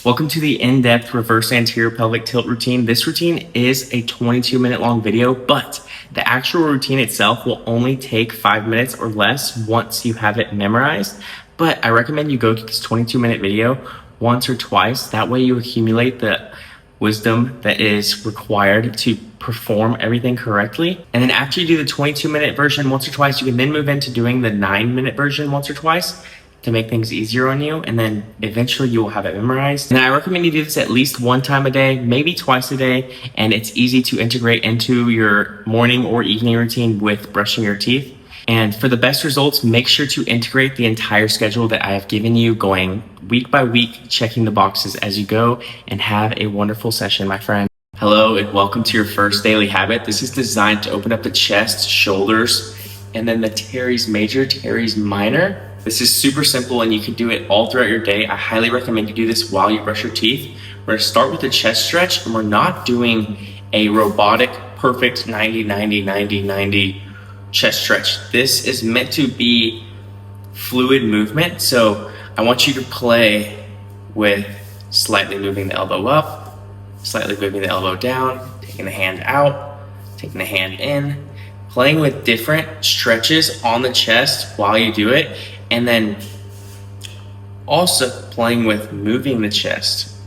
Welcome to the in-depth reverse anterior pelvic tilt routine. This routine is a 22-minute long video, but the actual routine itself will only take 5 minutes or less once you have it memorized. But I recommend you go through this 22-minute video once or twice. That way you accumulate the wisdom that is required to perform everything correctly. And then after you do the 22-minute version once or twice, you can then move into doing the 9-minute version once or twice to make things easier on you, and then eventually you will have it memorized. And I recommend you do this at least one time a day, maybe twice a day, and it's easy to integrate into your morning or evening routine with brushing your teeth. And for the best results, make sure to integrate the entire schedule that I have given you, going week by week, checking the boxes as you go, and have a wonderful session, my friend. Hello, and welcome to your first daily habit. This is designed to open up the chest, shoulders, and then the teres major, teres minor. This is super simple and you can do it all throughout your day. I highly recommend you do this while you brush your teeth. We're gonna start with a chest stretch, and we're not doing a robotic, perfect 90, 90, 90, 90 chest stretch. This is meant to be fluid movement. So I want you to play with slightly moving the elbow up, slightly moving the elbow down, taking the hand out, taking the hand in, playing with different stretches on the chest while you do it. And then also playing with moving the chest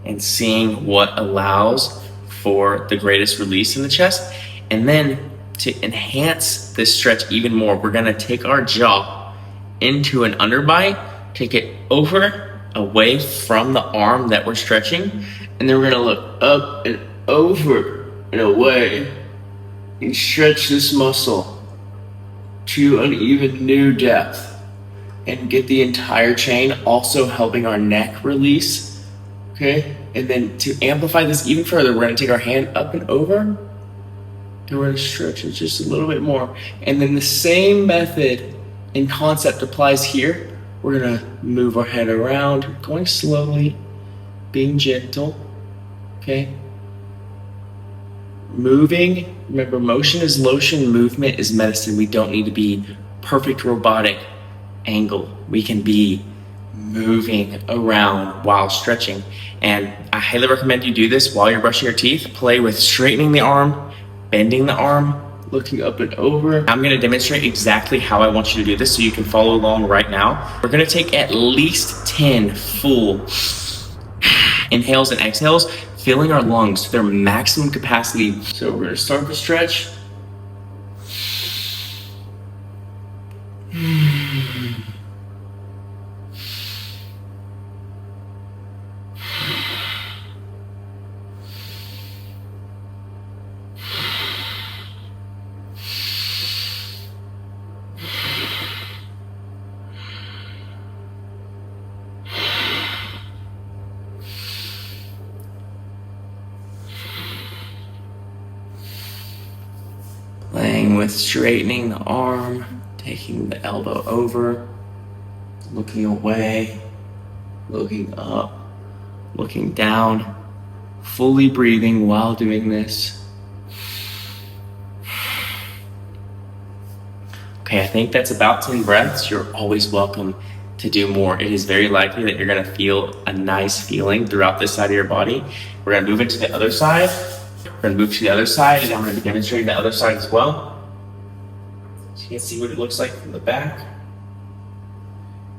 and seeing what allows for the greatest release in the chest. And then to enhance this stretch even more, we're gonna take our jaw into an underbite, take it over, away from the arm that we're stretching, and then we're gonna look up and over and away and stretch this muscle to an even new depth and get the entire chain, also helping our neck release, okay? And then to amplify this even further, we're gonna take our hand up and over, and we're gonna stretch it just a little bit more. And then the same method and concept applies here. We're gonna move our head around, going slowly, being gentle, okay? Moving, remember, motion is lotion, movement is medicine. We don't need to be perfect robotic angle. We can be moving around while stretching. And I highly recommend you do this while you're brushing your teeth. Play with straightening the arm, bending the arm, looking up and over. I'm gonna demonstrate exactly how I want you to do this so you can follow along right now. We're gonna take at least 10 full inhales and exhales, filling our lungs to their maximum capacity. So we're gonna start the stretch. Playing with straightening the arm, taking the elbow over, looking away, looking up, looking down, fully breathing while doing this. Okay, I think that's about 10 breaths. You're always welcome to do more. It is very likely that you're gonna feel a nice feeling throughout this side of your body. We're gonna move into the other side. We're gonna move to the other side, and I'm gonna be demonstrating the other side as well. So you can see what it looks like from the back.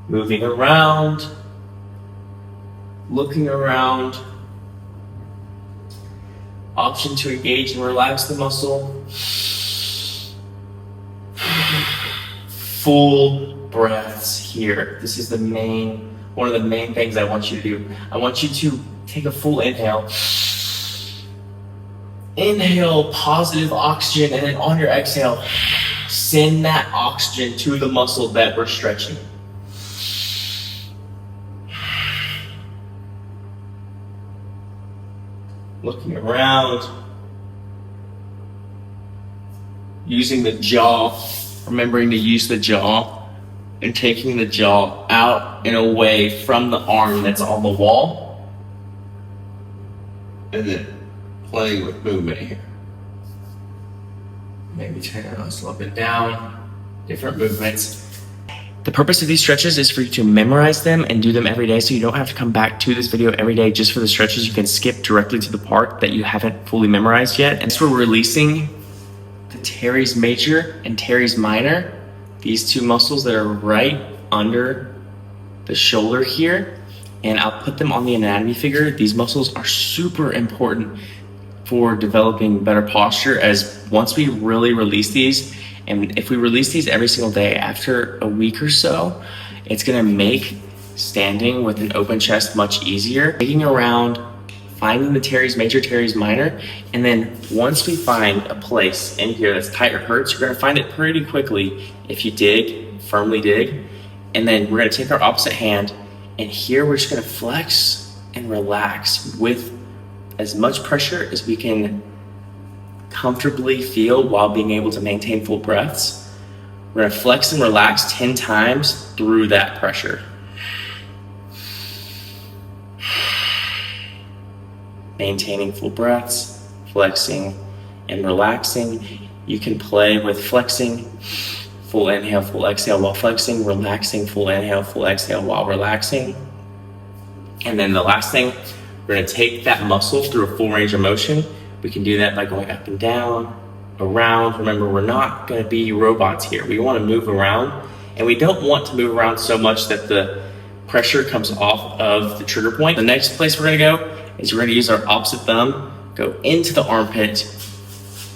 Moving around, looking around. Option to engage and relax the muscle. Full breaths here. This is one of the main things I want you to do. I want you to take a full inhale. Inhale positive oxygen, and then on your exhale, send that oxygen to the muscle that we're stretching. Looking around, using the jaw, remembering to use the jaw, and taking the jaw out and away from the arm that's on the wall, and then playing with movement here. Maybe turn our nostril up and down, different movements. The purpose of these stretches is for you to memorize them and do them every day, so you don't have to come back to this video every day just for the stretches. You can skip directly to the part that you haven't fully memorized yet. And so we're releasing the teres major and teres minor, these two muscles that are right under the shoulder here. And I'll put them on the anatomy figure. These muscles are super important for developing better posture, as once we really release these, and if we release these every single day after a week or so, it's gonna make standing with an open chest much easier. Digging around, finding the teres major, teres minor, and then once we find a place in here that's tight or hurts, you're gonna find it pretty quickly if you dig, firmly dig. And then we're gonna take our opposite hand, and here we're just gonna flex and relax with as much pressure as we can comfortably feel while being able to maintain full breaths. We're gonna flex and relax 10 times through that pressure. Maintaining full breaths, flexing and relaxing. You can play with flexing, full inhale, full exhale while flexing, relaxing, full inhale, full exhale while relaxing. And then the last thing, we're gonna take that muscle through a full range of motion. We can do that by going up and down, around. Remember, we're not gonna be robots here. We wanna move around, and we don't want to move around so much that the pressure comes off of the trigger point. The next place we're gonna go is we're gonna use our opposite thumb, go into the armpit,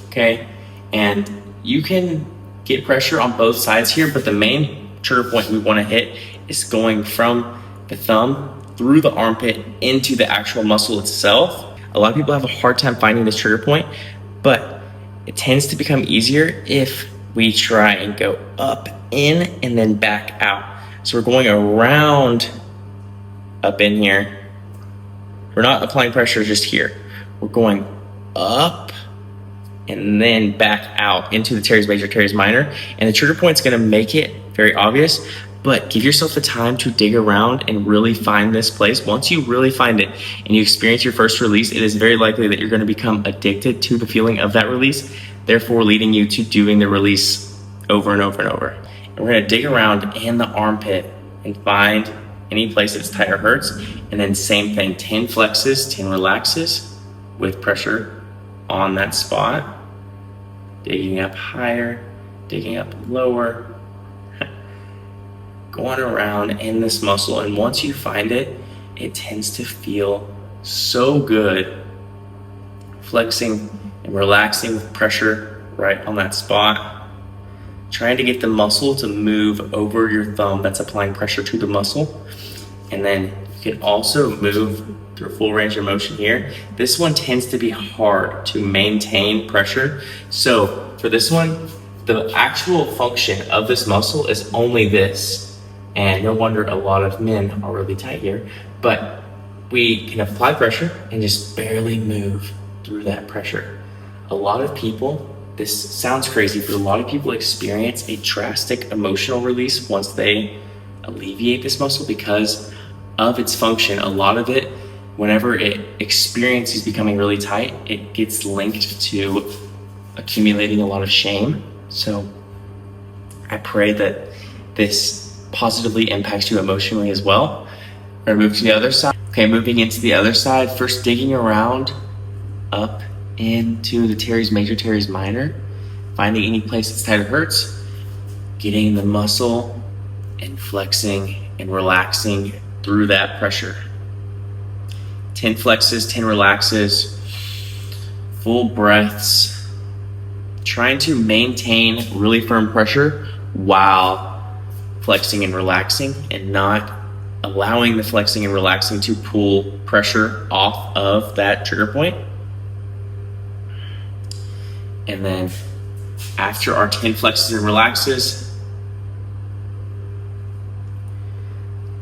okay? And you can get pressure on both sides here, but the main trigger point we wanna hit is going from the thumb through the armpit into the actual muscle itself. A lot of people have a hard time finding this trigger point, but it tends to become easier if we try and go up, in, and then back out. So we're going around up in here. We're not applying pressure just here. We're going up and then back out into the teres major, teres minor. And the trigger point's gonna make it very obvious, but give yourself the time to dig around and really find this place. Once you really find it and you experience your first release, it is very likely that you're gonna become addicted to the feeling of that release, therefore leading you to doing the release over and over and over. And we're gonna dig around in the armpit and find any place that's tight or hurts. And then same thing, 10 flexes, 10 relaxes with pressure on that spot. Digging up higher, digging up lower, going around in this muscle. And once you find it, it tends to feel so good. Flexing and relaxing with pressure right on that spot. Trying to get the muscle to move over your thumb that's applying pressure to the muscle. And then you can also move through full range of motion here. This one tends to be hard to maintain pressure. So for this one, the actual function of this muscle is only this. And no wonder a lot of men are really tight here, but we can apply pressure and just barely move through that pressure. A lot of people, this sounds crazy, but a lot of people experience a drastic emotional release once they alleviate this muscle because of its function. A lot of it, whenever it experiences becoming really tight, it gets linked to accumulating a lot of shame. So I pray that this positively impacts you emotionally as well. We're gonna move to the other side. Okay, moving into the other side, first digging around up into the teres major, teres minor, finding any place that's tight or hurts, getting the muscle and flexing and relaxing through that pressure. 10 flexes, 10 relaxes, full breaths, trying to maintain really firm pressure while flexing and relaxing, and not allowing the flexing and relaxing to pull pressure off of that trigger point. And then after our 10 flexes and relaxes,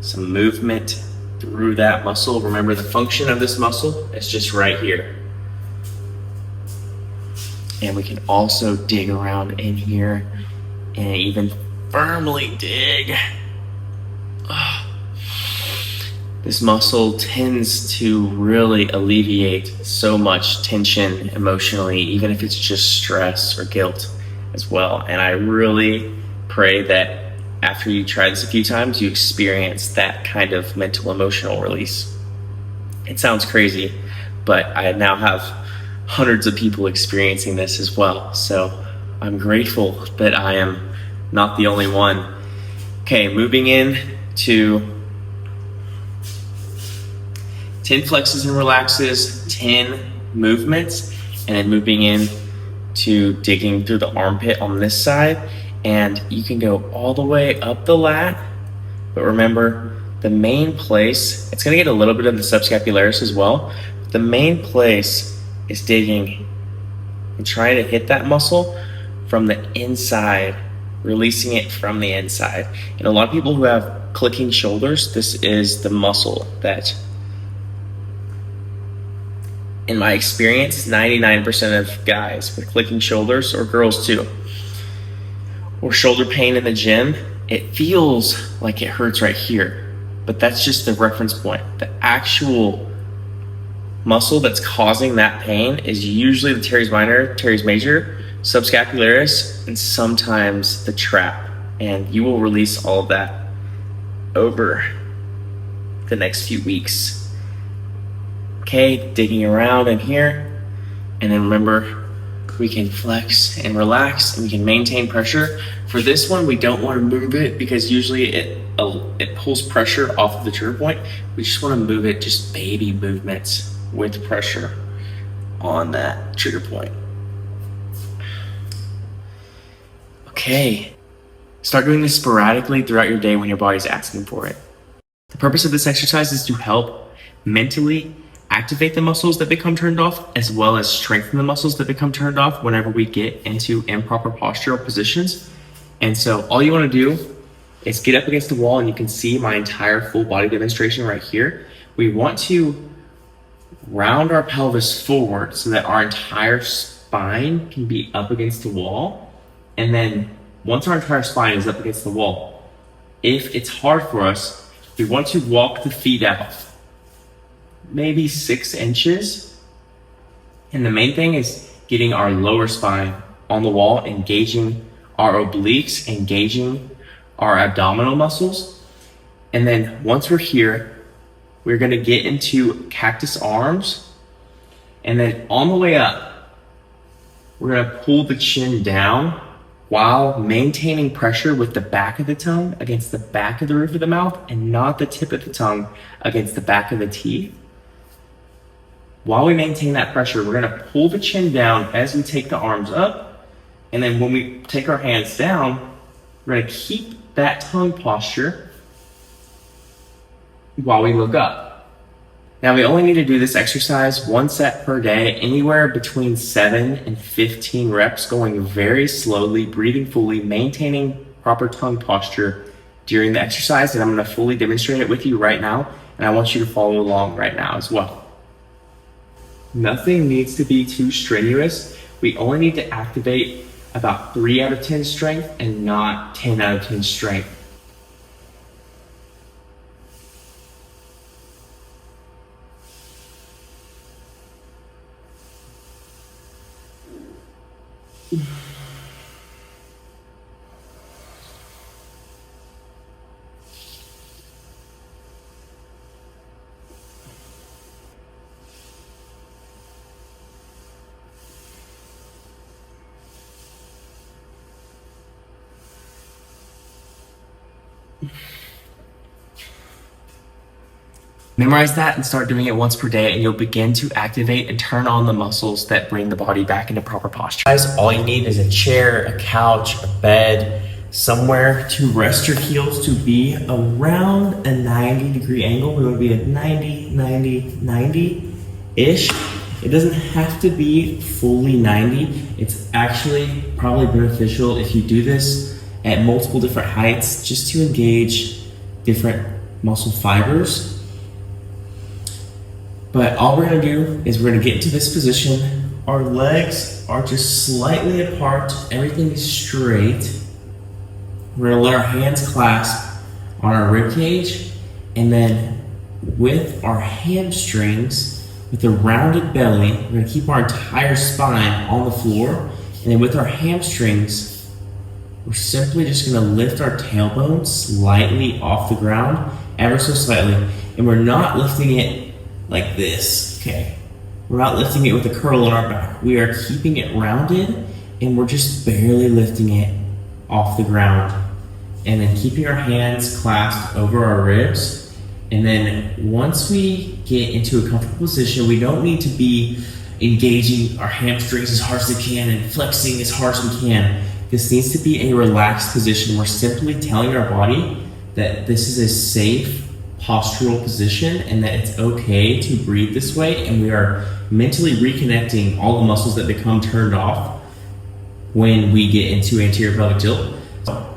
some movement through that muscle. Remember, the function of this muscle is just right here. And we can also dig around in here and even firmly dig. This muscle tends to really alleviate so much tension emotionally, even if it's just stress or guilt as well. And I really pray that after after you try this a few times, you experience that kind of mental emotional release. It sounds crazy, but I now have hundreds of people experiencing this as well. So I'm grateful that I am not the only one. Okay, moving in to 10 flexes and relaxes, 10 movements, and then moving in to digging through the armpit on this side. And you can go all the way up the lat, but remember the main place, it's gonna get a little bit of the subscapularis as well. The main place is digging and trying to hit that muscle from the inside, releasing it from the inside. And a lot of people who have clicking shoulders, this is the muscle that, in my experience, 99% of guys with clicking shoulders, or girls too, or shoulder pain in the gym, it feels like it hurts right here, but that's just the reference point. The actual muscle that's causing that pain is usually the teres minor, teres major, subscapularis, and sometimes the trap. And you will release all of that over the next few weeks. Okay, digging around in here, and then remember, we can flex and relax, and we can maintain pressure. For this one, we don't want to move it because usually it pulls pressure off of the trigger point. We just want to move it, just baby movements with pressure on that trigger point. Okay, start doing this sporadically throughout your day when your body's asking for it. The purpose of this exercise is to help mentally activate the muscles that become turned off, as well as strengthen the muscles that become turned off whenever we get into improper postural positions. And so all you want to do is get up against the wall, and you can see my entire full body demonstration right here. We want to round our pelvis forward so that our entire spine can be up against the wall. And then once our entire spine is up against the wall, if it's hard for us, we want to walk the feet out maybe 6 inches. And the main thing is getting our lower spine on the wall, engaging our obliques, engaging our abdominal muscles. And then once we're here, we're gonna get into cactus arms. And then on the way up, we're gonna pull the chin down while maintaining pressure with the back of the tongue against the back of the roof of the mouth, and not the tip of the tongue against the back of the teeth. While we maintain that pressure, we're gonna pull the chin down as we take the arms up. And then when we take our hands down, we're gonna keep that tongue posture while we look up. Now, we only need to do this exercise 1 set per day, anywhere between 7 and 15 reps, going very slowly, breathing fully, maintaining proper tongue posture during the exercise. And I'm gonna fully demonstrate it with you right now, and I want you to follow along right now as well. Nothing needs to be too strenuous. We only need to activate about 3 out of 10 strength and not 10 out of 10 strength. Memorize that and start doing it once per day, and you'll begin to activate and turn on the muscles that bring the body back into proper posture. Guys, all you need is a chair, a couch, a bed, somewhere to rest your heels, to be around a 90-degree angle. We want to be at 90, 90, 90-ish. It doesn't have to be fully 90. It's actually probably beneficial if you do this at multiple different heights, just to engage different muscle fibers. But all we're gonna do is we're gonna get into this position. Our legs are just slightly apart. Everything is straight. We're gonna let our hands clasp on our rib cage, and then with our hamstrings, with a rounded belly, we're gonna keep our entire spine on the floor, and then with our hamstrings we're simply just gonna lift our tailbone slightly off the ground, ever so slightly. And we're not lifting it like this, okay? We're not lifting it with a curl in our back. We are keeping it rounded, and we're just barely lifting it off the ground. And then keeping our hands clasped over our ribs. And then once we get into a comfortable position, we don't need to be engaging our hamstrings as hard as we can and flexing as hard as we can. This needs to be a relaxed position. We're simply telling our body that this is a safe postural position and that it's okay to breathe this way, and we are mentally reconnecting all the muscles that become turned off when we get into anterior pelvic tilt.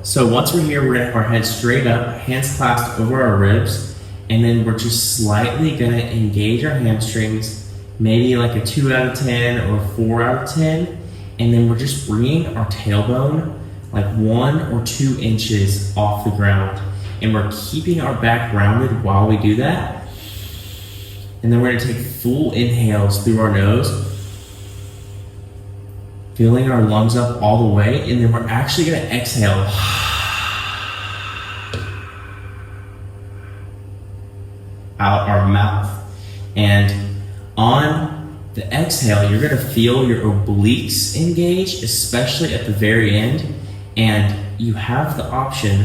So once we're here, we're gonna have our head straight up, hands clasped over our ribs, and then we're just slightly gonna engage our hamstrings, maybe like a 2 out of 10 or 4 out of 10. And then we're just bringing our tailbone like 1 or 2 inches off the ground. And we're keeping our back rounded while we do that. And then we're gonna take full inhales through our nose, filling our lungs up all the way. And then we're actually gonna exhale out our mouth. And on the exhale, you're gonna feel your obliques engage, especially at the very end. And you have the option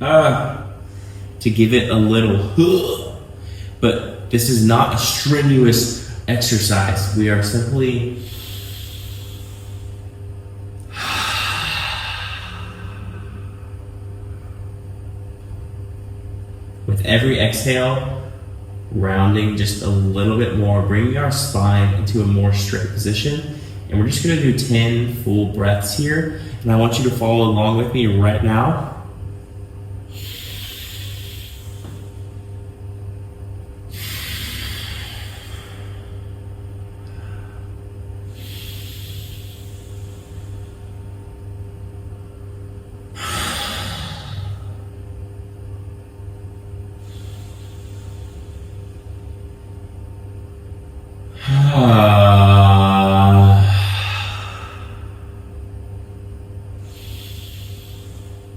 to give it a little, but this is not a strenuous exercise. We are simply with every exhale, rounding just a little bit more, bringing our spine into a more straight position. And we're just gonna do 10 full breaths here. And I want you to follow along with me right now.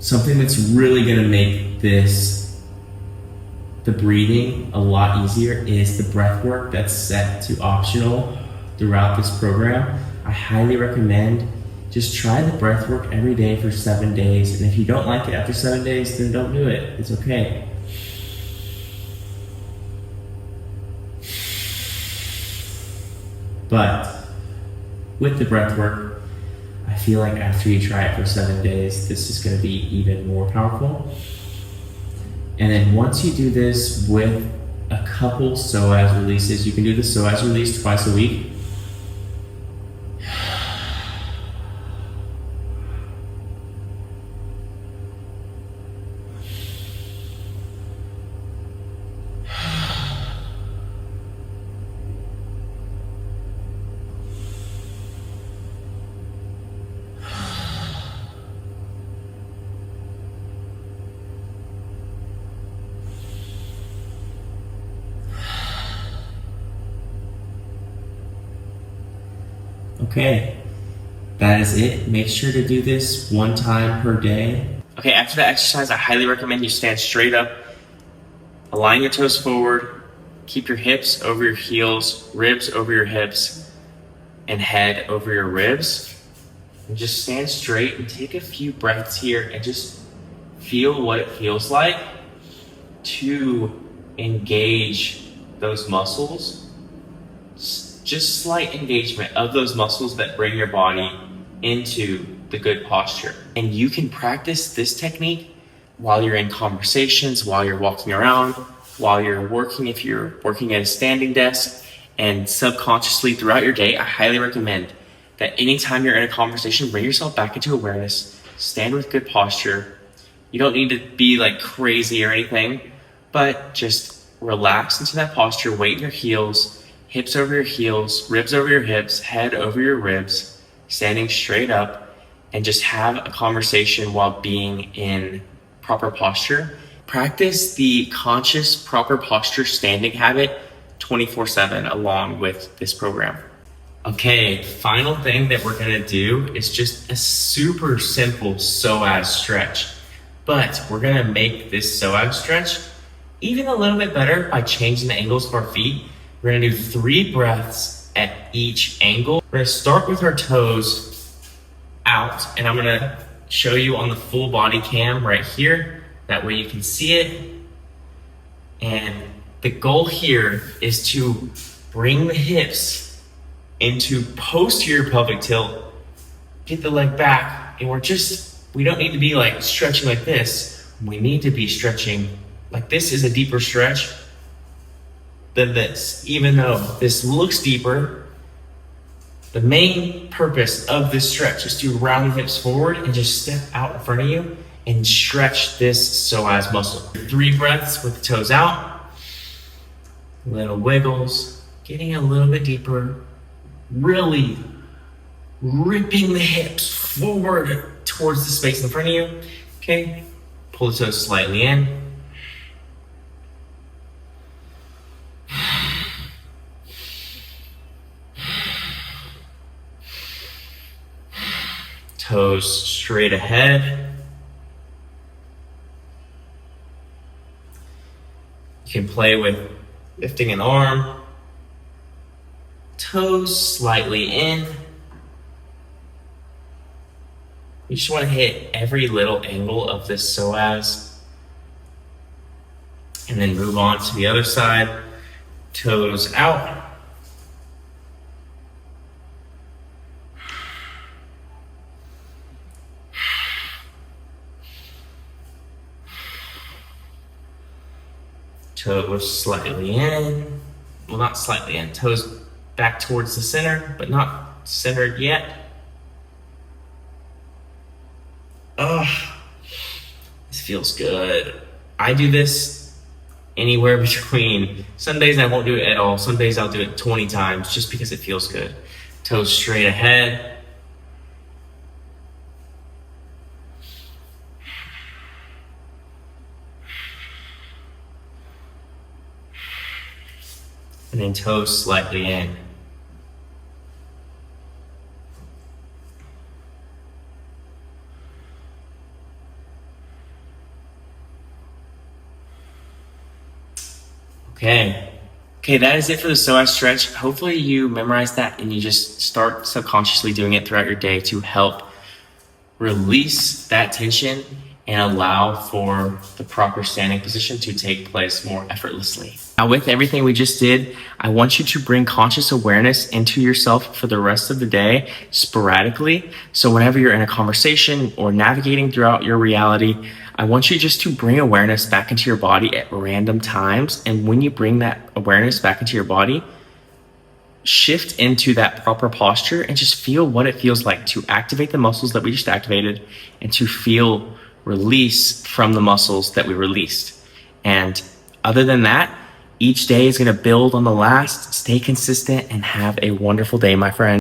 Something that's really gonna make the breathing a lot easier is the breath work that's set to optional throughout this program. I highly recommend just try the breath work every day for 7 days. And if you don't like it after 7 days, then don't do it. It's okay. But with the breath work, I feel like after you try it for 7 days, this is going to be even more powerful. And then once you do this with a couple psoas releases, you can do the psoas release twice a week. Okay, that is it. Make sure to do this 1 time per day. Okay, after that exercise, I highly recommend you stand straight up, align your toes forward, keep your hips over your heels, ribs over your hips, and head over your ribs. And just stand straight and take a few breaths here and just feel what it feels like to engage those muscles. Just slight engagement of those muscles that bring your body into the good posture. And you can practice this technique while you're in conversations, while you're walking around, while you're working, if you're working at a standing desk, and subconsciously throughout your day. I highly recommend that anytime you're in a conversation, bring yourself back into awareness, stand with good posture. You don't need to be like crazy or anything, but just relax into that posture, weight in your heels, hips over your heels, ribs over your hips, head over your ribs, standing straight up, and just have a conversation while being in proper posture. Practice the conscious proper posture standing habit 24/7 along with this program. Okay, final thing that we're gonna do is just a super simple psoas stretch. But we're gonna make this psoas stretch even a little bit better by changing the angles of our feet. We're gonna do 3 breaths at each angle. We're gonna start with our toes out, and I'm gonna show you on the full body cam right here. That way you can see it. And the goal here is to bring the hips into posterior pelvic tilt, get the leg back, and we don't need to be like stretching like this. We need to be stretching like this is a deeper stretch than this. Even though this looks deeper, the main purpose of this stretch is to round the hips forward and just step out in front of you and stretch this psoas muscle. 3 breaths with the toes out, little wiggles, getting a little bit deeper, really ripping the hips forward towards the space in front of you. Okay, pull the toes slightly in. Toes straight ahead. You can play with lifting an arm. Toes slightly in. You just want to hit every little angle of this psoas. And then move on to the other side. Toes out. Toes slightly in. Well, not slightly in. Toes back towards the center, but not centered yet. Oh, this feels good. I do this anywhere between, some days I won't do it at all. Some days I'll do it 20 times just because it feels good. Toes straight ahead. And then toes slightly in. Okay, that is it for the psoas stretch. Hopefully you memorize that and you just start subconsciously doing it throughout your day to help release that tension and allow for the proper standing position to take place more effortlessly. Now, with everything we just did, I want you to bring conscious awareness into yourself for the rest of the day sporadically. So whenever you're in a conversation or navigating throughout your reality, I want you just to bring awareness back into your body at random times. And when you bring that awareness back into your body, shift into that proper posture and just feel what it feels like to activate the muscles that we just activated and to feel release from the muscles that we released. And other than that, each day is going to build on the last. Stay consistent and have a wonderful day, my friend.